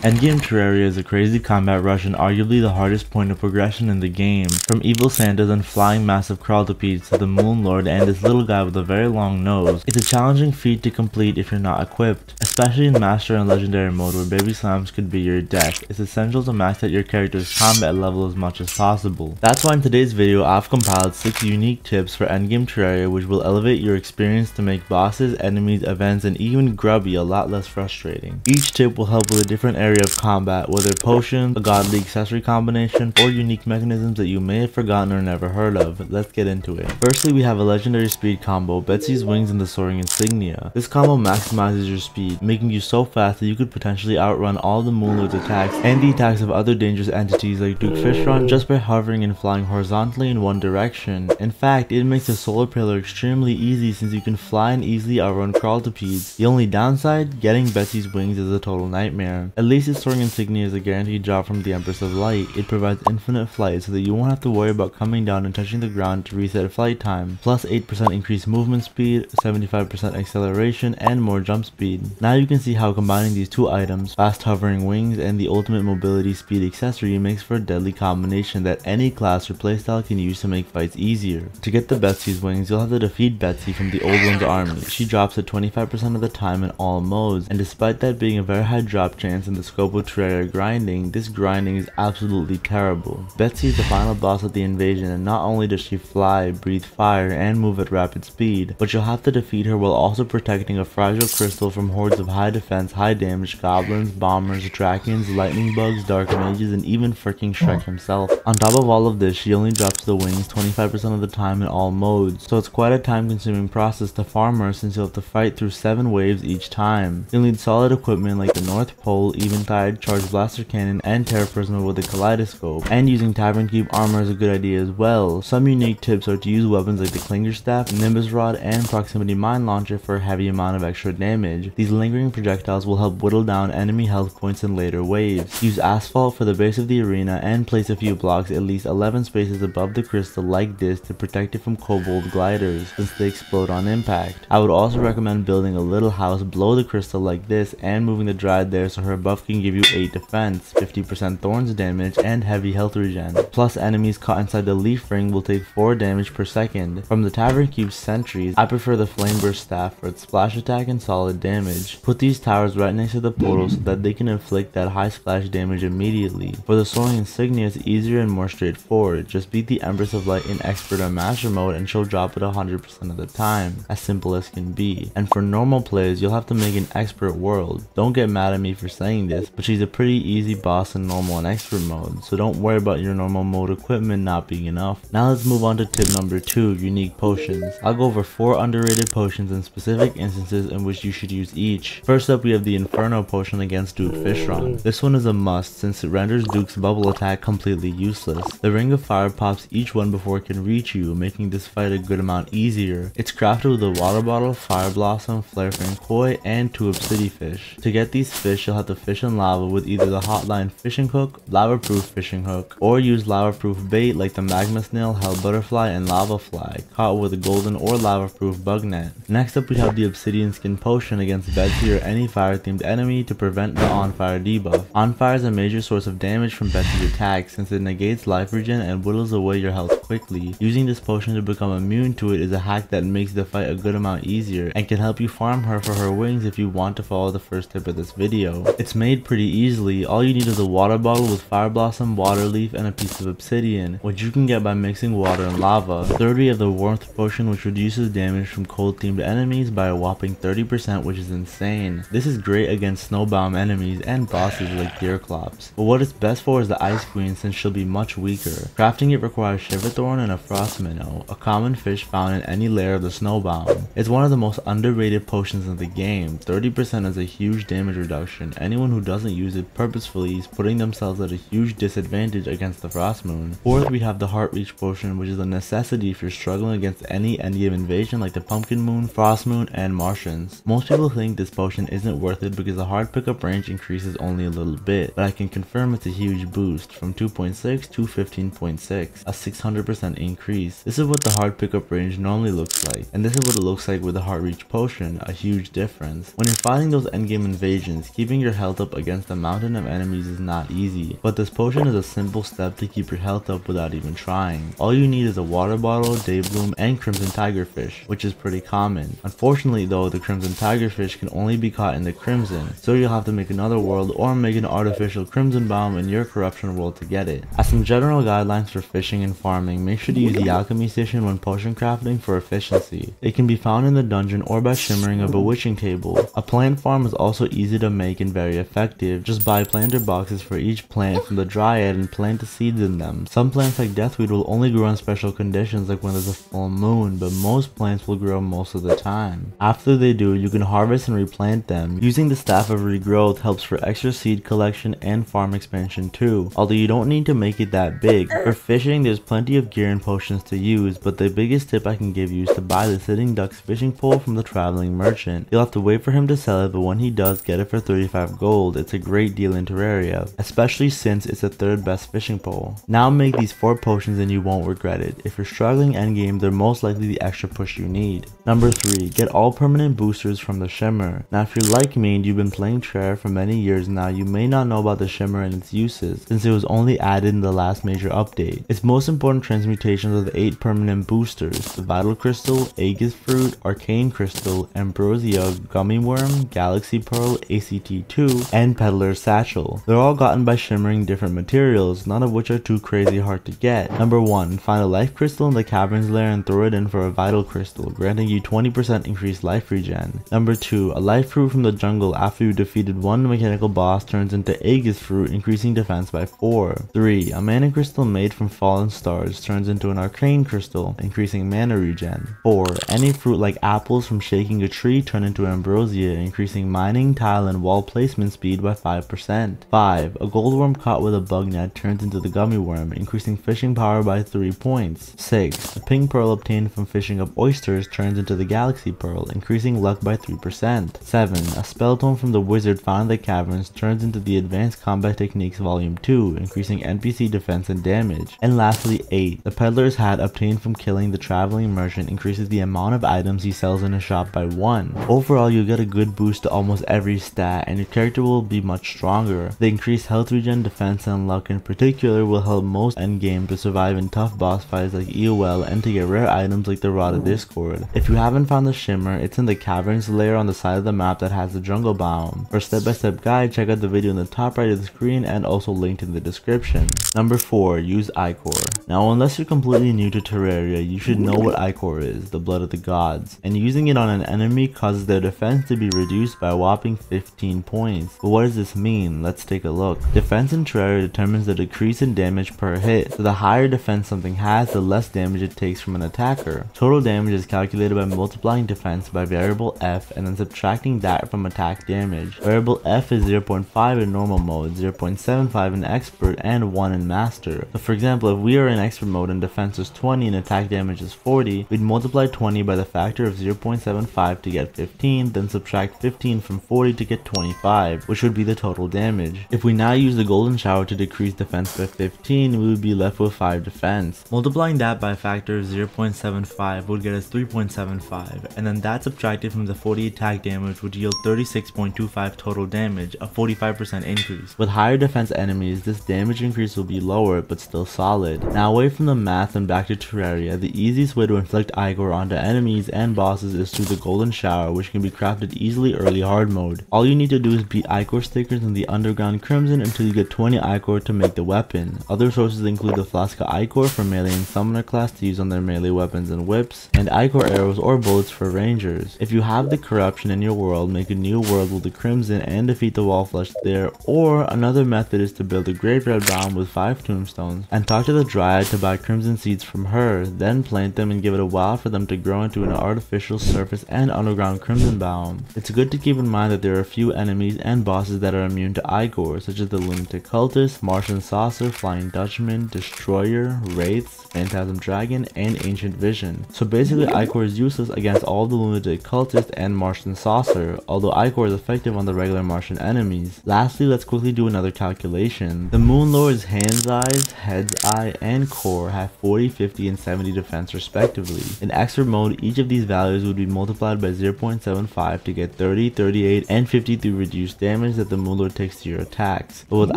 Endgame Terraria is a crazy combat rush and arguably the hardest point of progression in the game. From evil Santas and flying massive crawltepiedes to the Moon Lord and this little guy with a very long nose, it's a challenging feat to complete if you're not equipped. Especially in Master and Legendary mode where baby slams could be your death, it's essential to max out your character's combat level as much as possible. That's why in today's video I've compiled 6 unique tips for Endgame Terraria which will elevate your experience to make bosses, enemies, events, and even grubby a lot less frustrating. Each tip will help with a different area of combat, whether potions, a godly accessory combination, or unique mechanisms that you may have forgotten or never heard of. Let's get into it. Firstly, we have a legendary speed combo, Betsy's Wings and the Soaring Insignia. This combo maximizes your speed, making you so fast that you could potentially outrun all the Moon Lord's attacks and the attacks of other dangerous entities like Duke Fishron just by hovering and flying horizontally in one direction. In fact, it makes the solar pillar extremely easy since you can fly and easily outrun crawltepiedes. The only downside, getting Betsy's Wings is a total nightmare. At least its Soaring Insignia is a guaranteed drop from the Empress of Light. It provides infinite flight so that you won't have to worry about coming down and touching the ground to reset flight time, plus 8% increased movement speed, 75% acceleration, and more jump speed. Now you can see how combining these two items, fast hovering wings and the ultimate mobility speed accessory, makes for a deadly combination that any class or playstyle can use to make fights easier. To get the Betsy's Wings, you'll have to defeat Betsy from the Old One's army. She drops at 25% of the time in all modes, and despite that being a very high drop chance in the scope of Terraria grinding, this grinding is absolutely terrible. Betsy is the final boss of the invasion, and not only does she fly, breathe fire, and move at rapid speed, but you'll have to defeat her while also protecting a fragile crystal from hordes of high defense, high damage goblins, bombers, drakons, lightning bugs, dark mages, and even freaking Shrek himself. On top of all of this, she only drops the wings 25% of the time in all modes, so it's quite a time consuming process to farm her since you'll have to fight through 7 waves each time. You'll need solid equipment like the North Pole, Eventide, Charged Blaster Cannon, and Terra Prisma with a Kaleidoscope, and using Tavern Keep armor is a good idea as well. Some unique tips are to use weapons like the Clinger Staff, Nimbus Rod, and Proximity Mine Launcher for a heavy amount of extra damage. These lingering projectiles will help whittle down enemy health points in later waves. Use Asphalt for the base of the arena and place a few blocks at least 11 spaces above the crystal like this to protect it from kobold gliders since they explode on impact. I would also recommend building a little house below the crystal like this and moving the Dryad there so her buff can give you 8 defense, 50% thorns damage, and heavy health regen. Plus enemies caught inside the leaf ring will take 4 damage per second. From the Tavern Keep sentries, I prefer the Flame Burst Staff for its splash attack and solid damage. Put these towers right next to the portal so that they can inflict that high splash damage immediately. For the Soaring Insignia, it's easier and more straightforward. Just beat the Empress of Light in Expert or Master mode and she'll drop it 100% of the time. As simple as can be. And for normal players, you'll have to make an Expert world. Don't get mad at me for saying this, but she's a pretty easy boss in normal and Expert mode, so don't worry about your normal mode equipment not being enough. Now let's move on to tip number 2, unique potions. I'll go over 4 underrated potions and specific instances in which you should use each. First up, we have the Inferno potion against Duke Fishron. This one is a must since it renders Duke's bubble attack completely useless. The Ring of Fire pops each one before it can reach you, making this fight a good amount easier. It's crafted with a water bottle, fire blossom, flare fang koi, and 2 obsidian fish. To get these fish, you'll have to fish in lava with either the Hotline fishing hook, lava-proof fishing hook, or use lava-proof bait like the magma snail, hell butterfly, and lava fly, caught with a golden or lava-proof bug net. Next up, we have the obsidian skin potion against Betsy or any fire-themed enemy to prevent the on fire debuff. On fire is a major source of damage from Betsy's attacks since it negates life regen and whittles away your health quickly. Using this potion to become immune to it is a hack that makes the fight a good amount easier and can help you farm her for her wings if you want to follow the first tip of this video. It's made pretty easily. All you need is a water bottle with fire blossom, water leaf, and a piece of obsidian, which you can get by mixing water and lava. Third, we have the warmth potion, which reduces damage from cold themed enemies by a whopping 30%, which is insane. This is great against snowbound enemies and bosses like Deerclops, but what it's best for is the Ice Queen since she'll be much weaker. Crafting it requires Shiverthorn and a Frost Minnow, a common fish found in any layer of the snowbound. It's one of the most underrated potions in the game. 30% is a huge damage reduction. Anyone who doesn't use it purposefully is putting themselves at a huge disadvantage against the Frost Moon. Fourth, we have the Heart Reach potion, which is a necessity if you're struggling against any endgame invasion like the Pumpkin Moon, Frost Moon, and Martians. Most people think this potion isn't worth it because the hard pickup range increases only a little bit, but I can confirm it's a huge boost from 2.6 to 15.6. A 600% increase. This is what the heart pickup range normally looks like, and this is what it looks like with the heart reach potion, a huge difference. When you're fighting those endgame invasions, keeping your health up against a mountain of enemies is not easy, but this potion is a simple step to keep your health up without even trying. All you need is a water bottle, day bloom, and crimson tigerfish, which is pretty common. Unfortunately though, the crimson tigerfish can only be caught in the crimson, so you'll have to make another world or make an artificial crimson biome in your corruption world to get it. As some general guidelines for fishing and farming, make sure to use the alchemy station when potion crafting for efficiency. It can be found in the dungeon or by shimmering a bewitching table. A plant farm is also easy to make and very effective. Just buy planter boxes for each plant from the dryad and plant the seeds in them. Some plants like deathweed will only grow in special conditions like when there's a full moon, but most plants will grow most of the time. After they do, you can harvest and replant them. Using the staff of regrowth helps for extra seed collection and farm expansion too, although you don't need to make it that big. For fishing, there's plenty of gear and potions to use, but the biggest tip I can give you is to buy the Sitting Duck's fishing pole from the traveling merchant. You'll have to wait for him to sell it, but when he does, get it for 35 gold. It's a great deal in Terraria, especially since it's the third best fishing pole. Now make these 4 potions and you won't regret it. If you're struggling endgame, they're most likely the extra push you need. Number 3, get all permanent boosters from the Shimmer. Now if you're like me and you've been playing Terraria for many years now, you may not know about the Shimmer and its uses, since it was only added in the last major update. Its most important transmutations are the 8 permanent boosters: the Vital Crystal, Aegis Fruit, Arcane Crystal, Ambrosia, Gummy Worm, Galaxy Pearl, ACT2, and Peddler's Satchel. They're all gotten by shimmering different materials, none of which are too crazy hard to get. Number 1, find a life crystal in the caverns lair and throw it in for a vital crystal, granting you 20% increased life regen. Number 2, a life fruit from the jungle after you defeated one mechanical boss turns into Aegis Fruit, increasing defense by 4. 3, a mana crystal made from fallen stars turns into an arcane crystal, increasing mana regen. 4, any fruit like apples from shaking a tree turn into ambrosia, increasing mining, tile, and wall placement speed by 5%. 5, a gold worm caught with a bug net turns into the gummy worm, increasing fishing power by 3 points. 6, a pink pearl obtained from fishing up oysters turns into the galaxy pearl, increasing luck by 3%. 7, a spell tome from the wizard found in the caverns turns into the advanced combat techniques volume 2, increasing NPC defense and damage. And lastly 8, the peddler's hat obtained from killing the traveling merchant increases the amount of items he sells in a shop by 1. Overall, you'll get a good boost to almost every stat, and your character will be much stronger. The increased health regen, defense, and luck in particular will help most endgame to survive in tough boss fights like EOL and to get rare items like the Rod of Discord. If you haven't found the Shimmer, it's in the caverns layer on the side of the map that has the jungle biome. For a step-by-step guide, check out the video in the top right of the screen and also linked in the description. Number 4, use Ichor. Now unless you're completely new to Terraria, you should know what Ichor is, the blood of the gods, and using it on an enemy causes their defense to be reduced by a whopping 15 points. But what does this mean? Let's take a look. Defense in Terraria determines the decrease in damage per hit, so the higher defense something has, the less damage it takes from an attacker. Total damage is calculated by multiplying defense by variable F and then subtracting that from attack damage. Variable F is 0.5 in normal mode, 0.75 in expert, and 1 in master. So for example, if we are in expert mode and defense is 20 and attack damage is 40, we'd multiply 20 by the factor of 0.75 to get 15, then subtract 15 from 40 to get 25, which would be the total damage. If we now use the golden shower to decrease defense by 15, we would be left with 5 defense. Multiplying that by a factor of 0.75 would get us 3.75, and then that subtracted from the 40 attack damage would yield 36.25 total damage, a 45% increase. With higher defense enemies, this damage increase will be lower but still solid. Now away from the math and back to Terraria, the easiest way to inflict Ichor onto enemies and bosses is through the golden shower, which can be crafted easily early hard mode. All you need to do is beat Ichor stickers in the underground crimson until you get 20 Ichor to make the weapon. Other sources include the Flaska Ichor for melee and summoner class to use on their melee weapons and whips, and Ichor arrows or bullets for rangers. If you have the corruption in your world, make a new world with the crimson and defeat the wallflesh there, or another method is to build a graveyard biome with 5 tombstones and talk to the dryad to buy crimson seeds from her, then plant them and give it a while for them to grow into an artificial surface and underground crimson biome. It's good to keep in mind that there are a few enemies and bosses that are immune to Ichor, such as the lunatic cultist, Martian saucer, flying Dutchman, destroyer, wraiths, phantasm dragon, and ancient vision. So basically Ichor is useless against all the lunatic cultist and Martian saucer, although Ichor is effective on the regular Martian enemies. Lastly, let's quickly do another calculation. The Moon Lord's hand Skin's eyes, head's eye, and core have 40, 50, and 70 defense respectively. In expert mode, each of these values would be multiplied by 0.75 to get 30, 38, and 53 reduced damage that the Moonlord takes to your attacks. But with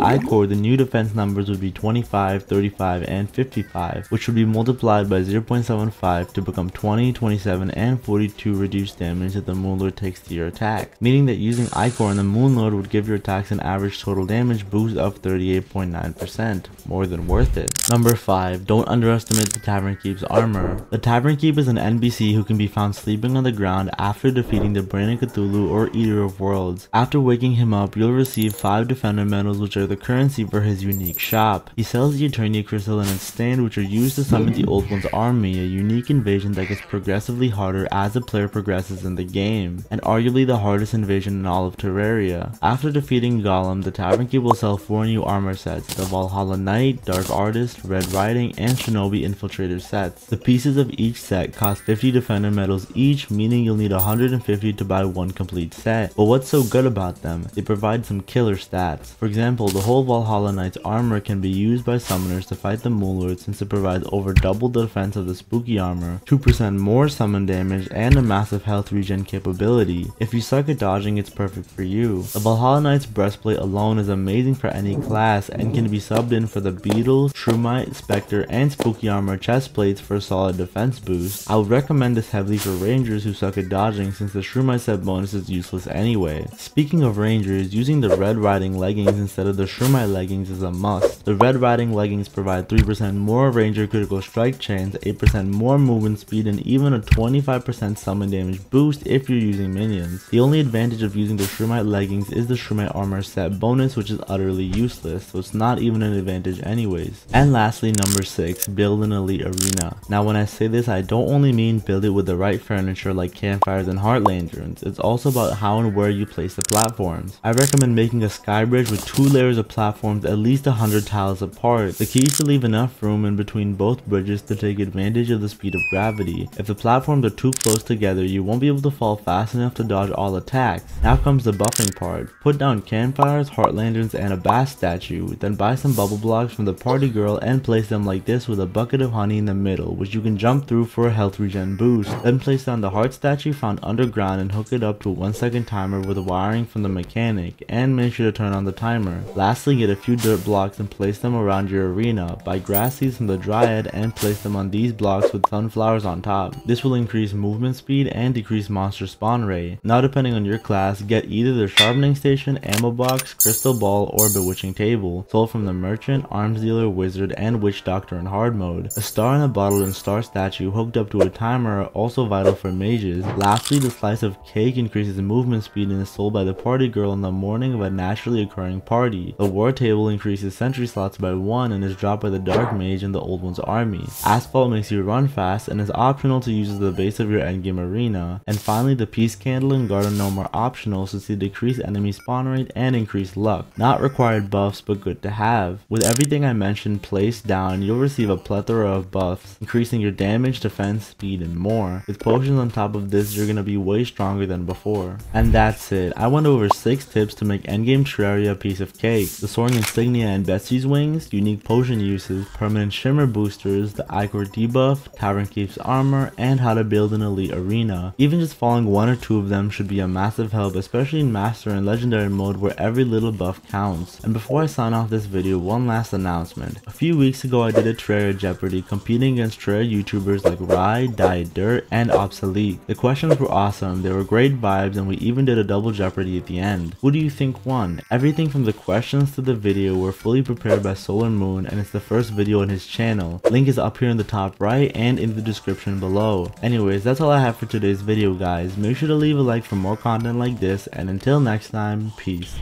eye core, the new defense numbers would be 25, 35, and 55, which would be multiplied by 0.75 to become 20, 27, and 42 reduced damage that the Moonlord takes to your attack, meaning that using eye core on the Moonlord would give your attacks an average total damage boost of 38.9%, more than worth it. Number 5. Don't underestimate the Tavern Keep's armor. The Tavern Keep is an NPC who can be found sleeping on the ground after defeating the Brain of Cthulhu or Eater of Worlds. After waking him up, you'll receive 5 Defender medals, which are the currency for his unique shop. He sells the Eternia Crystal and its stand, which are used to summon the Old One's army, a unique invasion that gets progressively harder as the player progresses in the game, and arguably the hardest invasion in all of Terraria. After defeating Golem, the Tavern Keep will sell 4 new armor sets: the Valhalla Knight, Dark Artist, Red Riding, and Shinobi Infiltrator sets. The pieces of each set cost 50 Defender medals each, meaning you'll need 150 to buy one complete set. But what's so good about them? They provide some killer stats. For example, the whole Valhalla Knight's armor can be used by summoners to fight the Moonlord, since it provides over double the defense of the spooky armor, 2% more summon damage, and a massive health regen capability. If you suck at dodging, it's perfect for you. The Valhalla Knight's breastplate alone is amazing for any class and can be subbed in for the Beetle, Shroomite, Spectre, and spooky armor chest plates for a solid defense boost. I would recommend this heavily for rangers who suck at dodging, since the Shroomite set bonus is useless anyway. Speaking of rangers, using the Red Riding leggings instead of the Shroomite leggings is a must. The Red Riding leggings provide 3% more ranger critical strike chance, 8% more movement speed, and even a 25% summon damage boost if you're using minions. The only advantage of using the Shroomite leggings is the Shroomite armor set bonus, which is utterly useless, so it's not even an advantage anyways. And lastly, number 6, build an elite arena. Now when I say this, I don't only mean build it with the right furniture like campfires and heart lanterns, it's also about how and where you place the platforms. I recommend making a sky bridge with 2 layers of platforms at least 100 tiles apart. The key is to leave enough room in between both bridges to take advantage of the speed of gravity. If the platforms are too close together, you won't be able to fall fast enough to dodge all attacks. Now comes the buffing part. Put down campfires, heart lanterns, and a bass statue, then buy some bubble blocks from the party girl and place them like this with a bucket of honey in the middle, which you can jump through for a health regen boost. Then place down the heart statue found underground and hook it up to a 1-second timer with wiring from the mechanic, and make sure to turn on the timer. Lastly, get a few dirt blocks and place them around your arena. Buy grass seeds from the Dryad and place them on these blocks with sunflowers on top. This will increase movement speed and decrease monster spawn rate. Now depending on your class, get either the sharpening station, ammo box, crystal ball, or bewitching table, sold from the merchant, arms dealer, wizard, and witch doctor in hard mode. A star in a bottle and star statue hooked up to a timer are also vital for mages. Lastly, the slice of cake increases movement speed and is sold by the party girl in the morning of a naturally occurring party. The war table increases sentry slots by 1 and is dropped by the dark mage in the Old One's army. Asphalt makes you run fast and is optional to use as the base of your endgame arena. And finally, the peace candle and garden gnome are optional to see decrease enemy spawn rate and increase luck. Not required buffs, but good to have. With everything I mentioned placed down, you'll receive a plethora of buffs, increasing your damage, defense, speed, and more. With potions on top of this, you're gonna be way stronger than before. And that's it. I went over 6 tips to make Endgame Terraria a piece of cake. The soaring insignia and Betsy's wings, unique potion uses, permanent shimmer boosters, the Icor debuff, Tavern Keep's armor, and how to build an elite arena. Even just following 1 or 2 of them should be a massive help, especially in Master and Legendary mode where every little buff counts. And before I sign off this video, one last announcement. A few weeks ago I did a Terraria Jeopardy competing against Terraria YouTubers like uhhRye, DietDirt, and Obsoleek. The questions were awesome, they were great vibes, and we even did a double Jeopardy at the end. Who do you think won? Everything from the questions to the video were fully prepared by Solar Moon, and it's the first video on his channel. Link is up here in the top right and in the description below. Anyways, that's all I have for today's video guys. Make sure to leave a like for more content like this, and until next time, peace.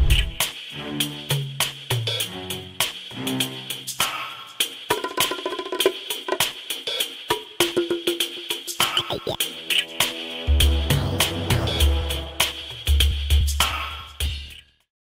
Yeah.